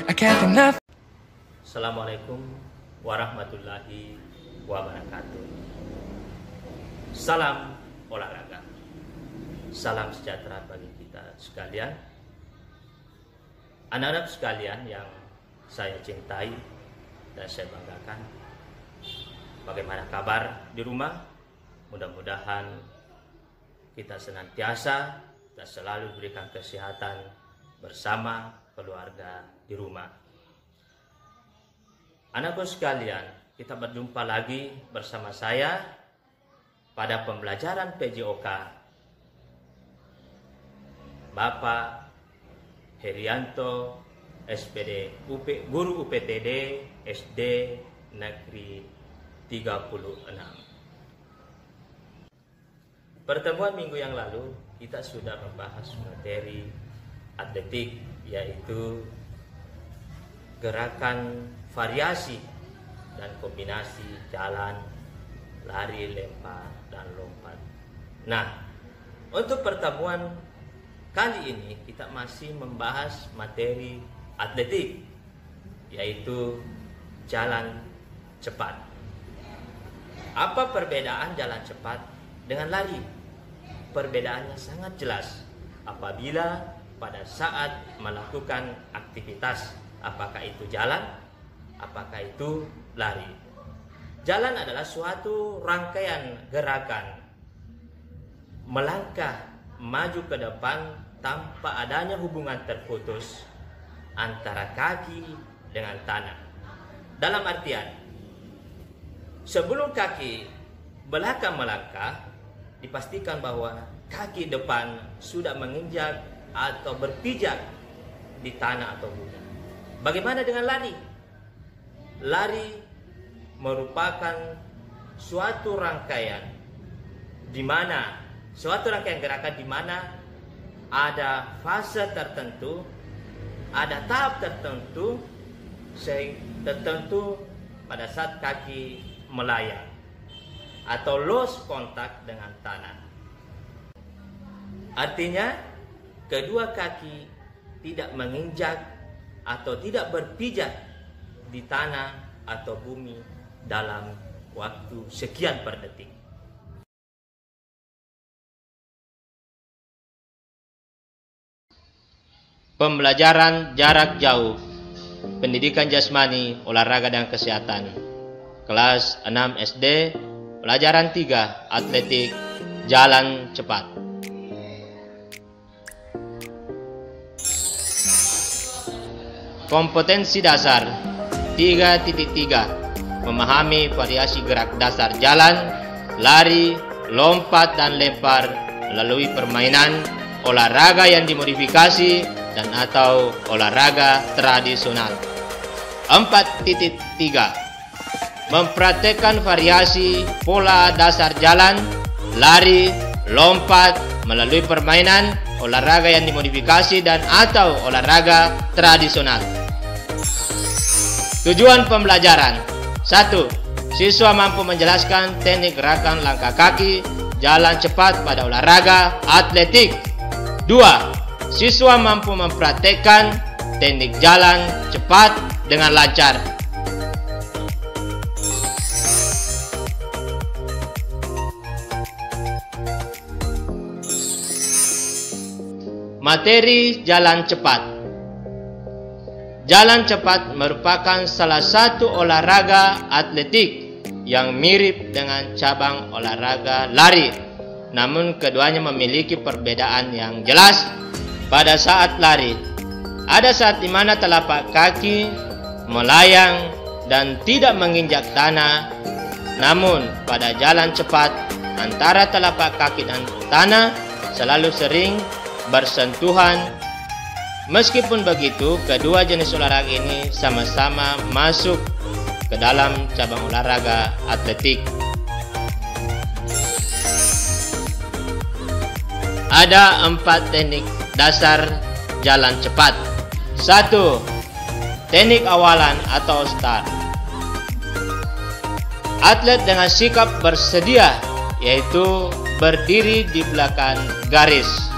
I can't think nothing. Assalamualaikum warahmatullahi wabarakatuh. Salam olahraga. Salam sejahtera bagi kita sekalian. Anak-anak sekalian yang saya cintai dan saya banggakan. Bagaimana kabar di rumah? Mudah-mudahan kita senantiasa dan selalu diberikan kesehatan bersama keluarga di rumah. Anakku sekalian, kita berjumpa lagi bersama saya pada pembelajaran PJOK Bapak Herianto, SPD Guru UPTD SD Negeri 36. Pertemuan minggu yang lalu kita sudah membahas materi atletik, yaitu gerakan variasi dan kombinasi jalan, lari, lempar, dan lompat. Nah, untuk pertemuan kali ini kita masih membahas materi atletik, yaitu jalan cepat. Apa perbedaan jalan cepat dengan lari? Perbedaannya sangat jelas apabila pada saat melakukan aktivitas, apakah itu jalan, apakah itu lari. Jalan adalah suatu rangkaian gerakan melangkah maju ke depan tanpa adanya hubungan terputus antara kaki dengan tanah. Dalam artian, sebelum kaki belakang melangkah, dipastikan bahwa kaki depan sudah menginjak atau berpijak di tanah atau bumi. Bagaimana dengan lari? Lari merupakan suatu rangkaian gerakan di mana ada fase tertentu, ada tahap tertentu pada saat kaki melayang atau lost kontak dengan tanah. Artinya kedua kaki tidak menginjak atau tidak berpijak di tanah atau bumi dalam waktu sekian per detik. Pembelajaran jarak jauh, pendidikan jasmani, olahraga dan kesehatan. Kelas 6 SD, pelajaran 3, atletik, jalan cepat. Kompetensi dasar 3.3, memahami variasi gerak dasar jalan, lari, lompat dan lempar melalui permainan, olahraga yang dimodifikasi dan atau olahraga tradisional. 4.3, mempraktekkan variasi pola dasar jalan, lari, lompat melalui permainan, olahraga yang dimodifikasi dan atau olahraga tradisional. Tujuan pembelajaran: 1. Siswa mampu menjelaskan teknik gerakan langkah kaki jalan cepat pada olahraga atletik. 2. Siswa mampu mempraktekkan teknik jalan cepat dengan lancar. Materi jalan cepat. Jalan cepat merupakan salah satu olahraga atletik yang mirip dengan cabang olahraga lari. Namun keduanya memiliki perbedaan yang jelas. Pada saat lari, ada saat di mana telapak kaki melayang dan tidak menginjak tanah. Namun pada jalan cepat, antara telapak kaki dan tanah selalu sering bersentuhan. Meskipun begitu, kedua jenis olahraga ini sama-sama masuk ke dalam cabang olahraga atletik. Ada 4 teknik dasar jalan cepat. 1. Teknik awalan atau start. Atlet dengan sikap bersedia, yaitu berdiri di belakang garis.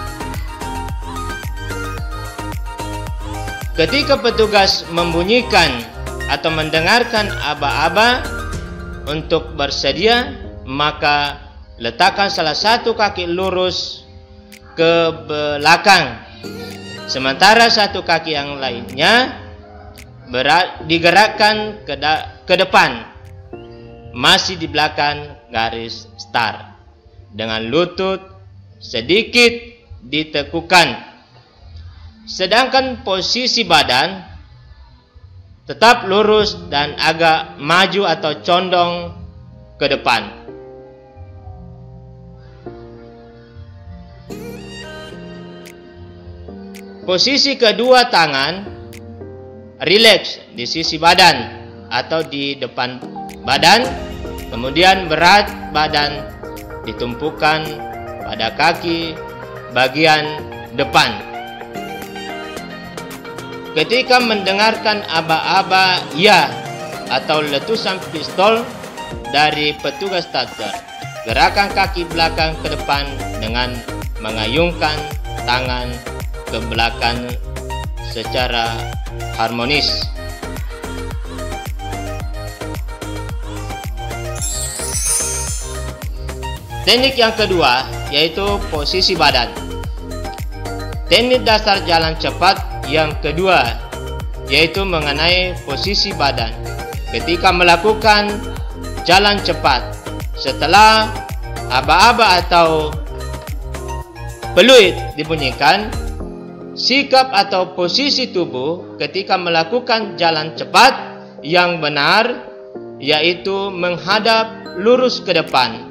ketika petugas membunyikan atau mendengarkan aba-aba untuk bersedia, maka letakkan salah satu kaki lurus ke belakang, sementara satu kaki yang lainnya digerakkan ke depan, masih di belakang garis start, dengan lutut sedikit ditekukan. Sedangkan posisi badan tetap lurus dan agak maju atau condong ke depan. Posisi kedua, tangan rileks di sisi badan atau di depan badan, kemudian berat badan ditumpukan pada kaki bagian depan. Ketika mendengarkan aba-aba ya atau letusan pistol dari petugas starter, gerakan kaki belakang ke depan dengan mengayunkan tangan ke belakang secara harmonis. Teknik yang kedua yaitu posisi badan. Teknik dasar jalan cepat yang kedua yaitu mengenai posisi badan ketika melakukan jalan cepat. Setelah aba-aba atau peluit dibunyikan, sikap atau posisi tubuh ketika melakukan jalan cepat yang benar yaitu menghadap lurus ke depan.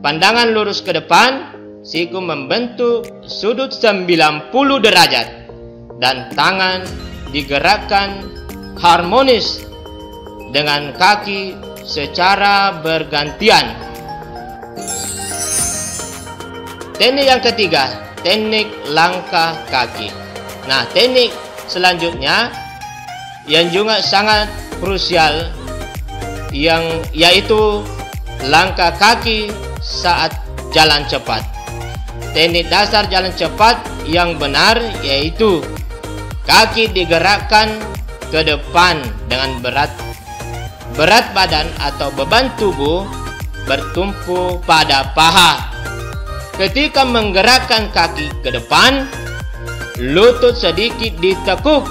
Pandangan lurus ke depan, siku membentuk sudut 90 derajat dan tangan digerakkan harmonis dengan kaki secara bergantian. Teknik yang ketiga, teknik langkah kaki. Nah, teknik selanjutnya yang juga sangat krusial yaitu langkah kaki saat jalan cepat. Teknik dasar jalan cepat yang benar yaitu kaki digerakkan ke depan dengan berat badan atau beban tubuh bertumpu pada paha. Ketika menggerakkan kaki ke depan, lutut sedikit ditekuk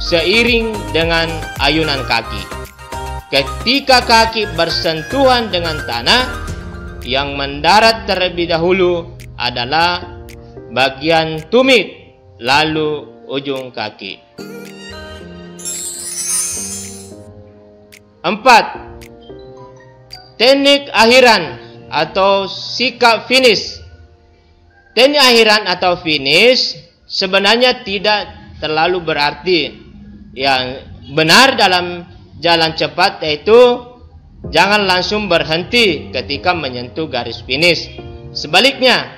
seiring dengan ayunan kaki. Ketika kaki bersentuhan dengan tanah, yang mendarat terlebih dahulu adalah bagian tumit, lalu ujung kaki. 4. Teknik akhiran atau sikap finish. Teknik akhiran atau finish sebenarnya tidak terlalu berarti. Yang benar dalam jalan cepat yaitu jangan langsung berhenti ketika menyentuh garis finish. Sebaliknya,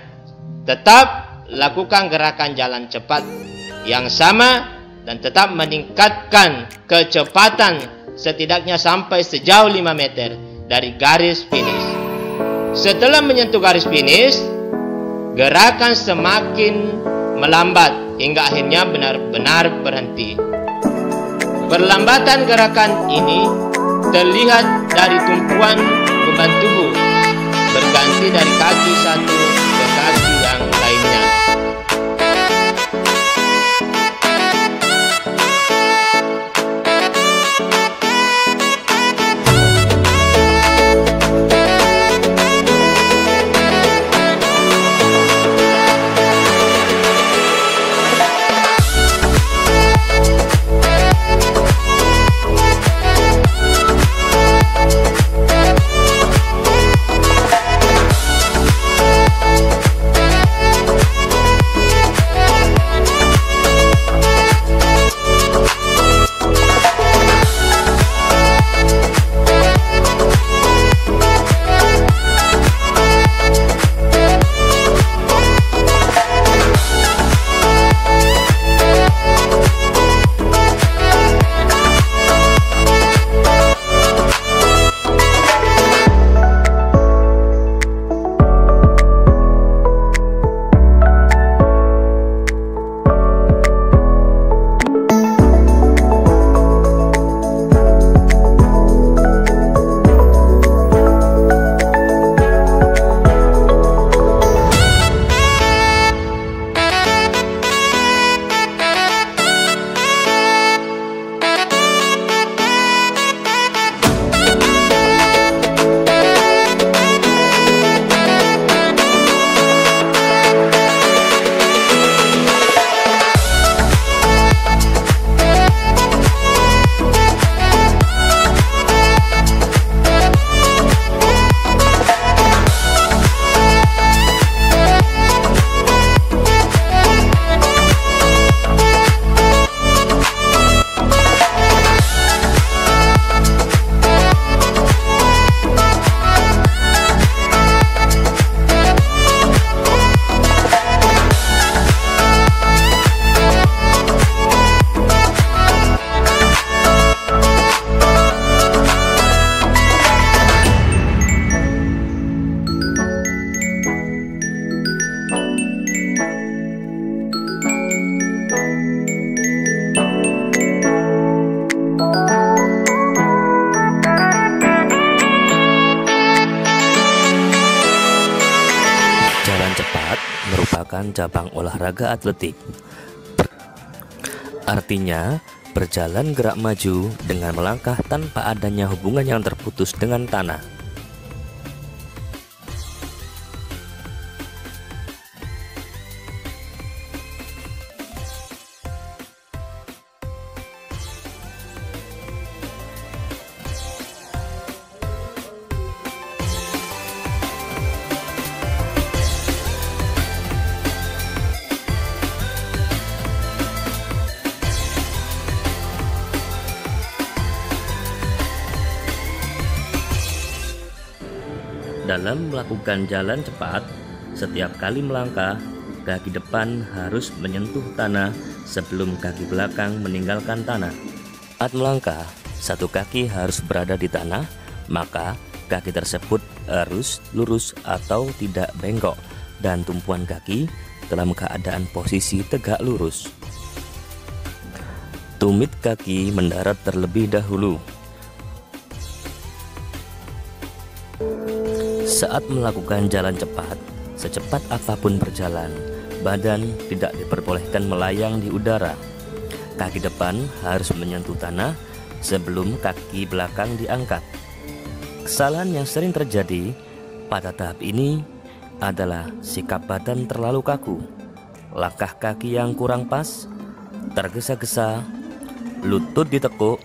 tetap lakukan gerakan jalan cepat yang sama dan tetap meningkatkan kecepatan setidaknya sampai sejauh 5 meter dari garis finish. Setelah menyentuh garis finish, gerakan semakin melambat hingga akhirnya benar-benar berhenti. Perlambatan gerakan ini terlihat dari tumpuan beban tubuh berganti dari kaki satu ke kaki yang lainnya. merupakan cabang olahraga atletik. Artinya, berjalan gerak maju dengan melangkah tanpa adanya hubungan yang terputus dengan tanah. Dalam melakukan jalan cepat, setiap kali melangkah, kaki depan harus menyentuh tanah sebelum kaki belakang meninggalkan tanah. Saat melangkah, satu kaki harus berada di tanah, maka kaki tersebut harus lurus atau tidak bengkok, dan tumpuan kaki dalam keadaan posisi tegak lurus. Tumit kaki mendarat terlebih dahulu. Saat melakukan jalan cepat, secepat apapun berjalan, badan tidak diperbolehkan melayang di udara. Kaki depan harus menyentuh tanah sebelum kaki belakang diangkat. Kesalahan yang sering terjadi pada tahap ini adalah sikap badan terlalu kaku, langkah kaki yang kurang pas, tergesa-gesa, lutut ditekuk,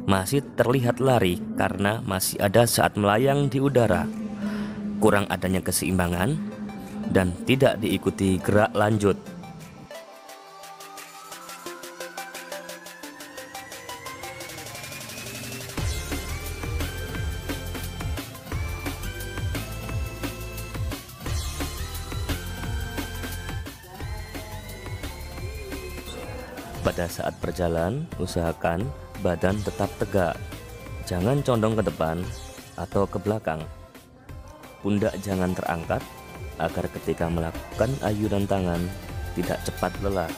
masih terlihat lari karena masih ada saat melayang di udara, kurang adanya keseimbangan, dan tidak diikuti gerak lanjut. Pada saat berjalan, usahakan badan tetap tegak, jangan condong ke depan atau ke belakang. Pundak jangan terangkat agar ketika melakukan ayunan tangan tidak cepat lelah.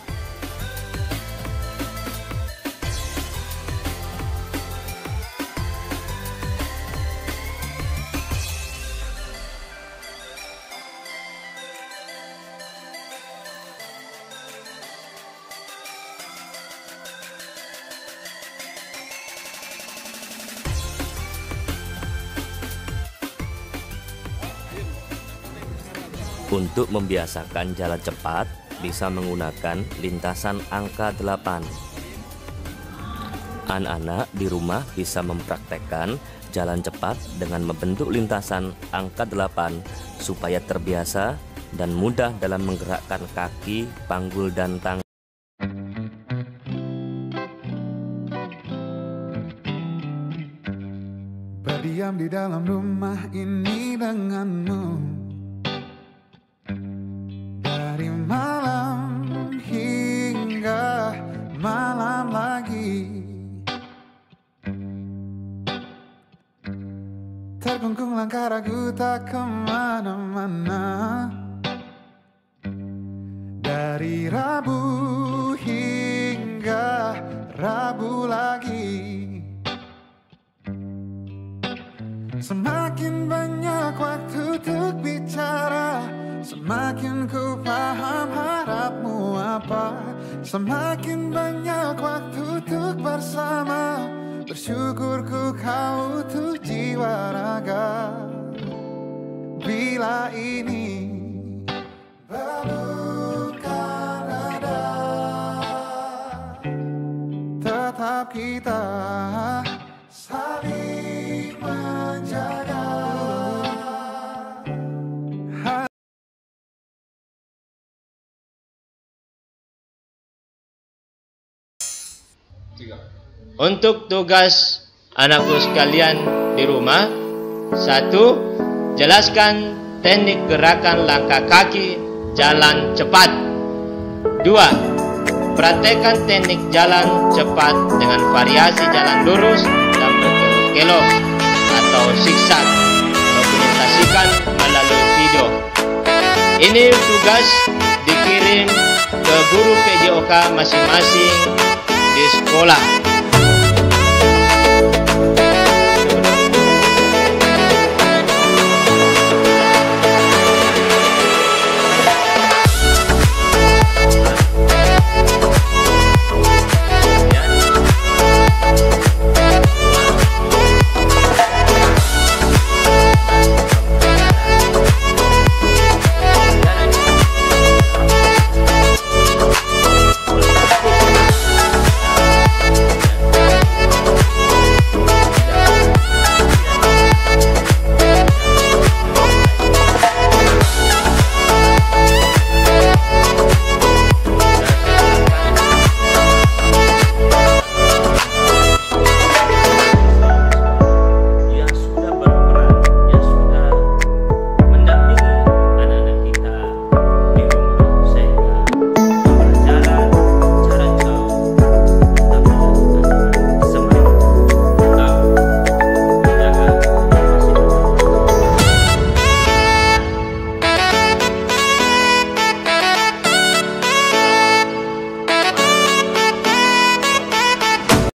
Untuk membiasakan jalan cepat, bisa menggunakan lintasan angka 8. Anak-anak di rumah bisa mempraktekkan jalan cepat dengan membentuk lintasan angka 8 supaya terbiasa dan mudah dalam menggerakkan kaki, panggul, dan tangan. Berdiam di dalam rumah ini denganmu, dari malam hingga malam lagi. Terkungkung langkah ragu tak kemana-mana, dari Rabu hingga Rabu lagi. Semakin banyak waktu untuk bicara, semakin ku paham harapmu apa. Semakin banyak waktu untuk bersama, bersyukurku kau utuh jiwa raga. Bila ini bukan ada, tetap kita saling menjaga. Untuk tugas anakku sekalian di rumah, 1. Jelaskan teknik gerakan langkah kaki jalan cepat. 2. Praktekkan teknik jalan cepat dengan variasi jalan lurus dan berkelok atau zigzag. Dokumentasikan melalui video. Ini tugas dikirim ke guru PJOK masing-masing di sekolah.